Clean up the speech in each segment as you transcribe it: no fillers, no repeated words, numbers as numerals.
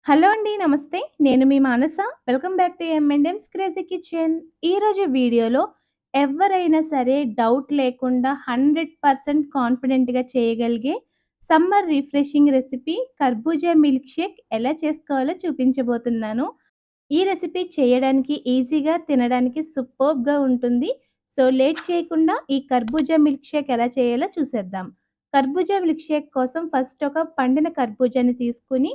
Hello అండి. నమస్తే. నేను మీ Manasa. Welcome back to M and M's crazy kitchen. ఈరోజు వీడియోలో ఎవ్వరైనా సరే డౌట్ లేకుండా 100% కాన్ఫిడెంట్‌గా చేయగలిగే సమ్మర్ రిఫ్రెషింగ్ రెసిపీ కర్బూజా మిల్క్ షేక్ ఎలా చేసుకోవాలో చూపించబోతున్నాను. ఈ రెసిపీ చేయడానికి ఈజీగా, తినడానికి సూపర్బ్‌గా ఉంటుంది. సో, లేట్ చేయకుండా ఈ కర్బూజా మిల్క్ షేక్ ఎలా చేయాలో చూసేద్దాం. కర్బూజా మిల్క్ షేక్ కోసం ఫస్ట్ ఒక పండిన కర్బూజాని తీసుకొని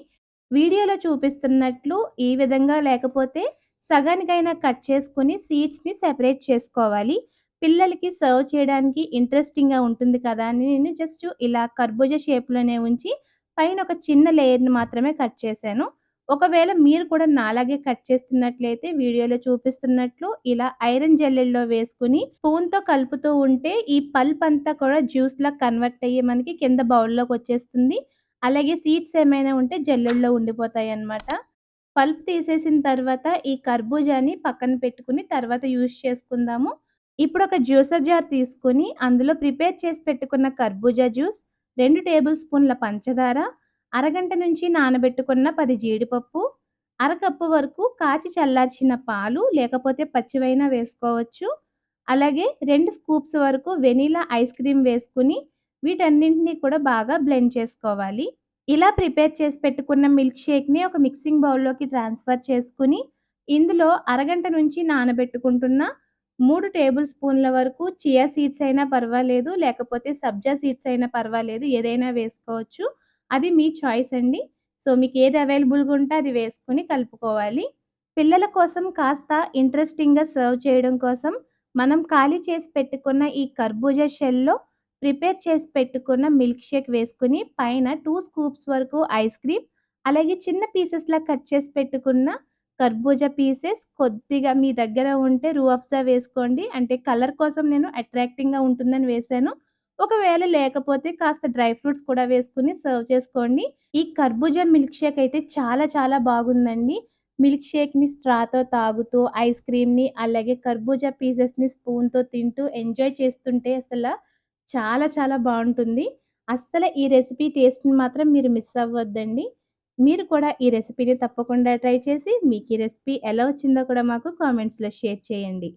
వీడియోలో చూపిస్తున్నట్లు ఈ విధంగా లేకపోతే సగానికైనా కట్ చేసుకొని సీడ్స్‌ని సెపరేట్ చేసుకోవాలి. పిల్లలకి సర్వ్ చేయడానికి ఇంట్రెస్టింగ్‌గా ఉంటుంది కదా అని నేను జస్ట్ ఇలా కర్బూజా షేప్‌లోనే ఉంచి పైన ఒక చిన్న లేయర్‌ని మాత్రమే కట్ చేశాను. ఒకవేళ మీరు కూడా నాలాగే కట్ చేస్తున్నట్లయితే వీడియోలో చూపిస్తున్నట్లు ఇలా ఐరన్ జల్లెడలో వేసుకొని స్పూన్‌తో కలుపుతూ ఉంటే ఈ పల్ప్ అంతా కూడా జ్యూస్‌లా కన్వర్ట్ అయ్యి మనకి కింద బౌల్‌లోకొచ్చేస్తుంది. అలాగే సీడ్స్ ఏమైనా ఉంటే జల్లెడలో ఉండిపోతాయన్నమాట. పల్ప్ తీసేసిన తర్వాత ఈ కర్బూజాని పక్కన పెట్టుకొని తర్వాత యూజ్ చేసుకుందాము. ఇప్పుడొక జ్యూసర్ జార్ తీసుకొని అందులో ప్రిపేర్ చేసి పెట్టుకున్న కర్బూజా జ్యూస్, 2 టేబుల్ స్పూన్ల పంచదార, అరగంట నుంచి నానబెట్టుకున్న 10 జీడిపప్పు, అరకప్పు వరకు కాచి చల్లార్చిన పాలు లేకపోతే పచ్చివైనా వేసుకోవచ్చు. అలాగే 2 స్కూప్స్ వరకు వెనిలా ఐస్ క్రీమ్ వేసుకొని వీటన్నింటిని కూడా బాగా బ్లెండ్ చేసుకోవాలి. ఇలా ప్రిపేర్ చేసి పెట్టుకున్న మిల్క్ షేక్‌ని ఒక మిక్సింగ్ బౌల్‌లోకి ట్రాన్స్‌ఫర్ చేసుకొని, ఇందులో అరగంట నుంచి నానబెట్టుకుంటున్న 3 టేబుల్ స్పూన్ల వరకు చియా సీడ్స్ అయినా పర్వాలేదు, లేకపోతే సబ్జా సీడ్స్ అయినా పర్వాలేదు. ఏదైనా వేసుకోవచ్చు. అది మీ చాయిస్ అండి. సో, మీకేది అవైలబుల్‌గా ఉంటే అది వేసుకొని కలుపుకోవాలి. పిల్లల కోసం కాస్త ఇంట్రెస్టింగ్‌గా సర్వ్ చేయడం కోసం మనం ఖాళీ చేసి పెట్టుకున్న ఈ కర్బూజా షెల్‌లో ప్రిపేర్ చేసి పెట్టుకున్న మిల్క్ షేక్ వేసుకొని పైన 2 స్కూప్స్ వరకు ఐస్ క్రీమ్, అలాగే చిన్న పీసెస్‌లా కట్ చేసి పెట్టుకున్న కర్బూజా పీసెస్ కొద్దిగా మీ దగ్గర ఉంటే రూఅఫ్జా వేసుకోండి. అంటే కలర్ కోసం నేను అట్రాక్టింగ్‌గా ఉంటుందని వేశాను. ఒకవేళ లేకపోతే కాస్త డ్రై ఫ్రూట్స్ కూడా వేసుకొని సర్వ్ చేసుకోండి. ఈ కర్బూజా మిల్క్ షేక్ అయితే చాలా చాలా బాగుందండి. మిల్క్ షేక్‌ని స్ట్రాతో తాగుతూ, ఐస్ క్రీమ్‌ని అలాగే కర్బూజా పీసెస్‌ని స్పూన్‌తో తింటూ ఎంజాయ్ చేస్తుంటే చాలా చాలా బావుంటుంది. అస్సల ఈ రెసిపీ టేస్ట్‌ని మాత్రం మీరు మిస్ అవ్వద్దండి. మీరు కూడా ఈ రెసిపీని తప్పకుండా ట్రై చేసి మీకు ఈ రెసిపీ ఎలా వచ్చిందో కూడా మాకు కామెంట్స్‌లో షేర్ చేయండి.